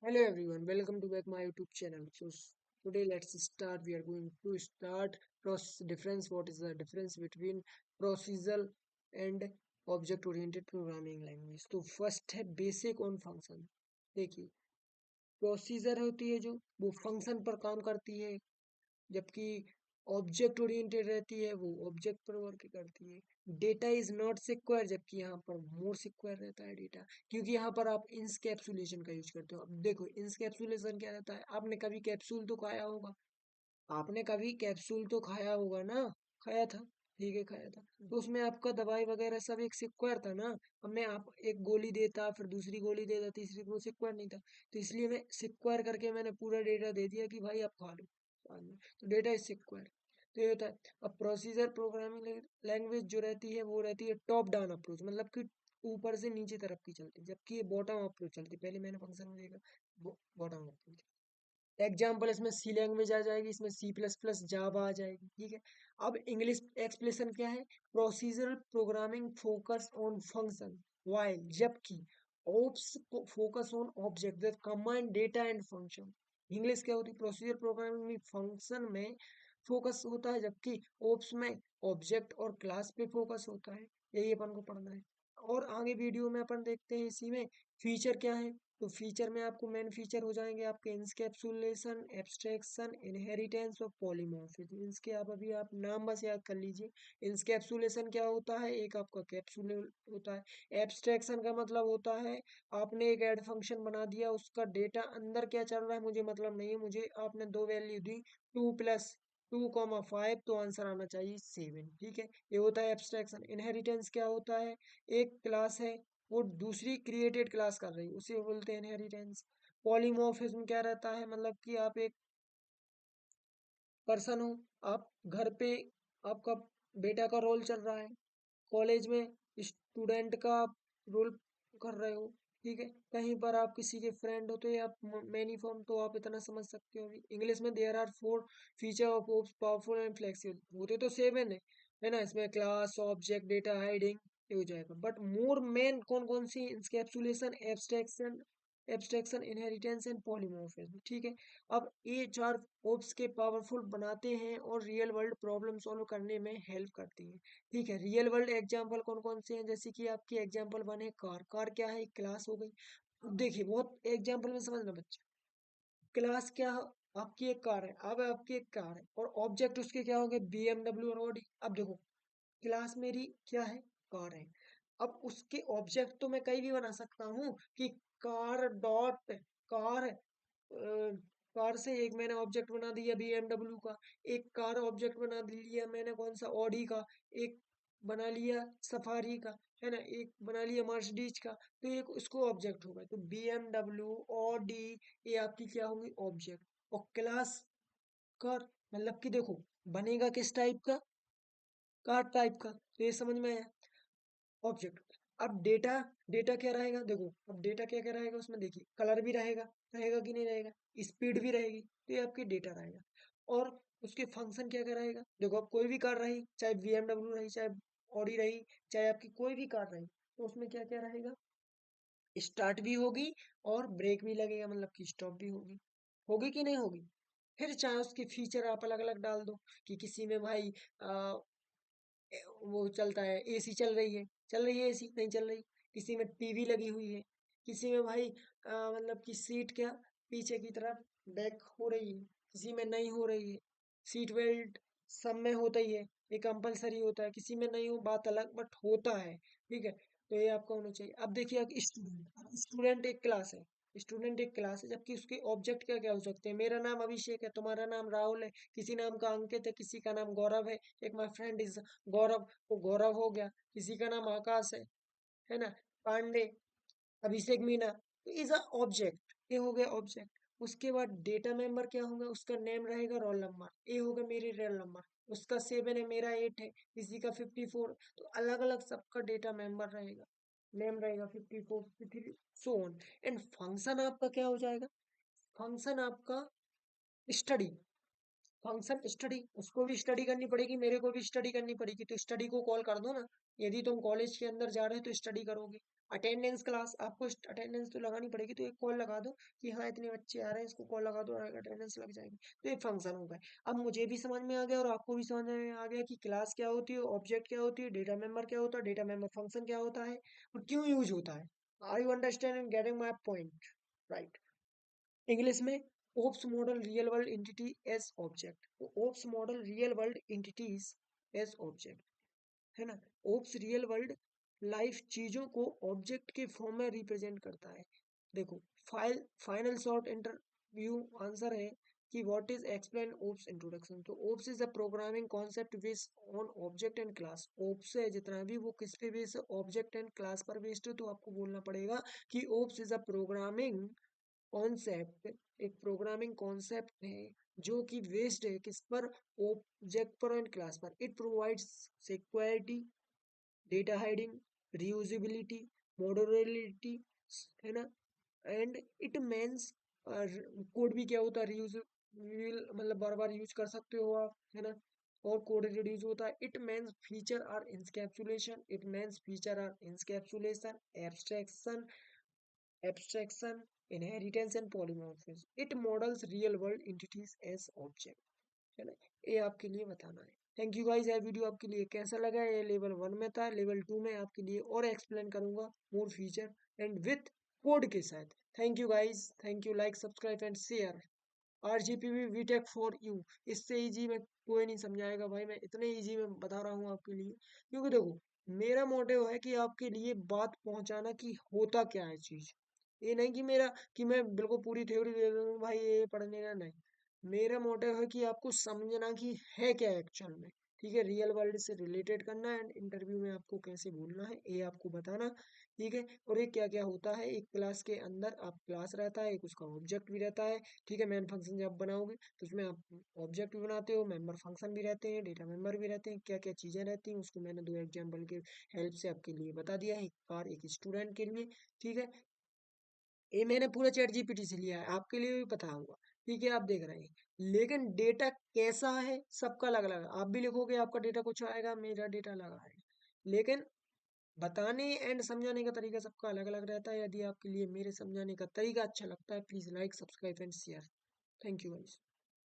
Hello everyone, welcome to back my YouTube channel. Today let's start. We are going to start process difference. What is the difference between procedural and object oriented programming language? तो first है basic on function. देखिए, procedure होती है जो वो function पर काम करती है, जबकि ऑब्जेक्ट ओरिएंटेड रहती है वो ऑब्जेक्ट पर वर्क करती है. डेटा इज नॉट सिक्योर, जबकि यहाँ पर मोर सिक्योर रहता है डेटा, क्योंकि यहाँ पर आप इंसकैप्सुलेशन का यूज करते हो. अब देखो इंसकैप्सुलेशन क्या रहता है, आपने कभी कैप्सूल तो खाया होगा. आपने कभी कैप्सूल तो खाया होगा ना. खाया था. ठीक है, खाया था. तो उसमें आपका दवाई वगैरह सब एक सिक्योर था ना. अब मैं आप एक गोली देता, फिर दूसरी गोली देता, तीसरी, वो सिक्योर नहीं था. तो इसलिए मैं सिक्योर करके मैंने पूरा डेटा दे दिया कि भाई आप खा लो बाद में. तो डेटा इज सिक्योर. तो ये होता है. अब प्रोसीजर प्रोग्रामिंग लैंग्वेज जो रहती है वो रहती है टॉप डाउन अप्रोच, मतलब कि ऊपर से नीचे तरफ की चलती है, जबकि ये बॉटम अप्रोच चलती है. पहले मैंने फंक्शन में देखा बॉटम अप्रोच. एग्जाम्पल इसमें सी लैंग्वेज आ जाएगी, इसमें सी प्लस प्लस जावा आ जाएगी. ठीक है. अब इंग्लिश एक्सप्लेशन क्या है? Procedural programming focus on function, while जबकि OOPs focus on object that combine data and function. English क्या होती है? प्रोसीजर प्रोग्रामिंग में फंक्शन में फोकस होता है, जबकि ओप्स में ऑब्जेक्ट और क्लास पे फोकस होता है. यही अपन को पढ़ना है. और आगे वीडियो में अपन देखते हैं इसी में फीचर क्या है. तो फीचर में आपको मेन फीचर हो जाएंगे आपके इंस्कैप्सुलेशन, एब्स्ट्रैक्शन, इनहेरिटेंस और पॉलीमॉर्फिज्म. इसके आप आप नाम बस याद कर लीजिए. इंस्कैप्सुलेशन क्या होता है? एक आपका कैप्सूल होता है. एब्स्ट्रैक्शन का मतलब होता है आपने एक ऐड फंक्शन बना दिया, उसका डेटा अंदर क्या चल रहा है मुझे मतलब नहीं है, मुझे आपने दो वैल्यू दी, 2+2, 5, तो आंसर आना चाहिए 7. ठीक है, ये होता है एब्स्ट्रैक्शन. इनहेरिटेंस क्या होता है? एक क्लास है, वो दूसरी क्रिएटेड क्लास कर रही है, उसे बोलते हैं इनहेरिटेंस. पॉलीमॉर्फिज्म क्या रहता है? मतलब कि आप एक पर्सन हो, आप घर पे आपका बेटा का रोल चल रहा है, कॉलेज में स्टूडेंट का आप रोल कर रहे हो. ठीक है, कहीं पर आप किसी के फ्रेंड हो तो ये आप मैनी फॉर्म, तो आप इतना समझ सकते हो. अभी इंग्लिश में there are 4 feature of OOPs powerful and flexible, होते तो 7 है ना. इसमें क्लास, ऑब्जेक्ट, डेटा हाइडिंग, ये हो जाएगा. बट मोर मेन कौन कौन सी? Encapsulation, abstraction, abstraction, inheritance and polymorphism. ठीक है. अब ये चार ओप्स के पावरफुल बनाते हैं और रियल वर्ल्ड प्रॉब्लम सॉल्व करने में हेल्प करती है. ठीक है. रियल वर्ल्ड एग्जांपल कौन कौन से हैं? जैसे कि आपकी एग्जांपल वन है कार. कार क्या है? एक क्लास हो गई. अब देखिए, बहुत एग्जांपल में समझना बच्चा. क्लास क्या है? आपकी एक कार है. अब आपकी एक कार है और ऑब्जेक्ट उसके क्या हो गए? BMW और ऑडी. अब देखो, क्लास मेरी क्या है? कार है. अब उसके ऑब्जेक्ट तो मैं कहीं भी बना सकता हूँ कि कार डॉट कार, कार से एक मैंने ऑब्जेक्ट बना दिया BMW का, एक कार ऑब्जेक्ट बना लिया मैंने कौन सा? ऑडी का. एक बना लिया सफारी का, है ना. एक बना लिया मर्सिडीज का. तो एक उसको ऑब्जेक्ट होगा. तो BMW, ऑडी, ये आपकी क्या होंगी? ऑब्जेक्ट. और क्लास कार, मतलब कि देखो, बनेगा किस टाइप का? कार टाइप का. तो ये समझ में आया. ऑब्जेक्ट. अब डेटा, डेटा क्या रहेगा? देखो, अब डेटा क्या क्या रहेगा उसमें? देखिए, कलर भी रहेगा, रहेगा कि नहीं रहेगा? स्पीड भी रहेगी, तो ये आपके डेटा रहेगा. और उसके फंक्शन क्या क्या रहेगा? देखो, अब कोई भी कार रही, चाहे BMW रही, चाहे ऑडी रही, चाहे आपकी कोई भी कार रही, तो उसमें क्या क्या रहेगा? स्टार्ट भी होगी और ब्रेक भी लगेगा, मतलब कि स्टॉप भी होगी. होगी कि नहीं होगी? फिर चाहे उसके फीचर आप अलग अलग डाल दो, कि किसी में भाई वो चलता है, एसी चल रही है, चल रही है एसी, नहीं चल रही. किसी में टीवी लगी हुई है, किसी में भाई मतलब कि सीट क्या, पीछे की तरफ बैक हो रही है, किसी में नहीं हो रही है. सीट बेल्ट सब में होता ही है, ये कंपलसरी होता है. किसी में नहीं हो, बात अलग, बट होता है. ठीक है. तो ये आपका होना चाहिए. अब देखिए, स्टूडेंट, स्टूडेंट एक क्लास है. स्टूडेंट एक क्लास है, जबकि उसके ऑब्जेक्ट क्या क्या हो सकते हैं? मेरा नाम अभिषेक है, तुम्हारा नाम राहुल है, किसी नाम का अंकित है, किसी का नाम गौरव है. एक माय फ्रेंड इज गौरव, वो गौरव हो गया. किसी का नाम आकाश है ना. पांडे, अभिषेक मीना, तो इज अ ऑब्जेक्ट. ये हो गया ऑब्जेक्ट. उसके बाद डेटा मेंबर क्या होगा? उसका नेम रहेगा, रोल नंबर. ये हो गया मेरी रोल नंबर. उसका 7 है, मेरा 8 है, किसी का 54. तो अलग अलग सबका डेटा मेंबर रहेगा, नेम रहेगा 54, 53, सो ऑन. एंड फंक्शन आपका क्या हो जाएगा? फंक्शन आपका स्टडी. फंक्शन स्टडी, उसको भी स्टडी करनी पड़ेगी, मेरे को भी स्टडी करनी पड़ेगी. तो स्टडी को कॉल कर दो ना. यदि तुम कॉलेज के अंदर जा रहे हो तो स्टडी करोगे. अटेंडेंस क्लास, आपको अटेंडेंस तो लगानी पड़ेगी, तो एक कॉल लगा दो कि हाँ इतने बच्चे आ रहे हैं, इसको कॉल लगा दो, अटेंडेंस लग जाएगी। तो एक फंक्शन हो गया। अब मुझे भी समझ में आ गया और आपको भी समझ में आ गया कि क्लास क्या होती है, ऑब्जेक्ट क्या होती है, डेटा मेंबर क्या होता है, डेटा मेंबर फंक्शन क्या होता है और क्यों यूज होता है। Are you understand and getting my point, right. English में OOPs model real world entity as object, तो OOPs model real world entities as object, है ना। ओप्स रियल वर्ल्ड लाइफ चीजों को ऑब्जेक्ट के फॉर्म में रिप्रेजेंट करता है। देखो, फाइनल शॉर्ट इंटरव्यू आंसर है कि what is explain OOPs introduction. तो OOPs is a programming concept based on object and class. OOPs है जितना भी वो किस पे बेस्ड है, ऑब्जेक्ट एंड क्लास पर बेस्ड है। तो आपको बोलना पड़ेगा कि OOPs is a programming concept, एक प्रोग्रामिंग कॉन्सेप्ट है जो कि बेस्ड है किस पर, ऑब्जेक्ट पर एंड क्लास पर। It provides security, data hiding, reusability, modularity, है ना। एंड इट मीन्स, कोड भी क्या होता है, रियूजेबल, मतलब बार बार यूज कर सकते हो आप, है ना। और कोड रिड्यूस होता है। It means feature are encapsulation, it means feature are encapsulation, abstraction, abstraction, inheritance and polymorphism. It models real world entities as object, है ना। ये आपके लिए बताना है। थैंक यू गाइस, ये वीडियो आपके लिए कैसा लगा। ये लेवल 1 में था, लेवल 2 में आपके लिए और एक्सप्लेन करूंगा मोर फीचर एंड विथ कोड के साथ। Thank you guys, thank you, like subscribe and share. RGPV Vtech for you, इससे इजी में कोई नहीं समझाएगा भाई, मैं इतने इजी में बता रहा हूँ आपके लिए। क्योंकि देखो, मेरा मोटिव है कि आपके लिए बात पहुंचाना कि होता क्या है चीज। ये नहीं कि मेरा, कि मैं बिल्कुल पूरी थ्योरी दे दूँ भाई ये पढ़ने का, नहीं। मेरा मोटिव है कि आपको समझना कि है क्या एक्चुअल में। ठीक है, रियल वर्ल्ड से रिलेटेड करना एंड इंटरव्यू में आपको कैसे बोलना है ये आपको बताना। ठीक है, और ये क्या क्या होता है एक क्लास के अंदर, आप क्लास रहता है एक, उसका ऑब्जेक्ट भी रहता है। ठीक है, मेन फंक्शन जब बनाओगे तो उसमें आप ऑब्जेक्ट भी बनाते हो, मेंबर फंक्शन भी रहते हैं, डेटा मेंबर भी रहते हैं, क्या क्या चीज़ें रहती हैं उसको मैंने दो एग्जाम्पल के हेल्प से आपके लिए बता दिया है, एक बार एक स्टूडेंट के लिए। ठीक है, ये मैंने पूरा चैट जीपीटी से लिया है, आपके लिए भी पता होगा। ठीक है, आप देख रहे हैं। लेकिन डेटा कैसा है सबका अलग अलग है। आप भी लिखोगे आपका डेटा कुछ आएगा, मेरा डेटा अलग आएगा। लेकिन बताने एंड समझाने का तरीका सबका अलग अलग रहता है। यदि आपके लिए मेरे समझाने का तरीका अच्छा लगता है, please like subscribe and share. Thank you guys.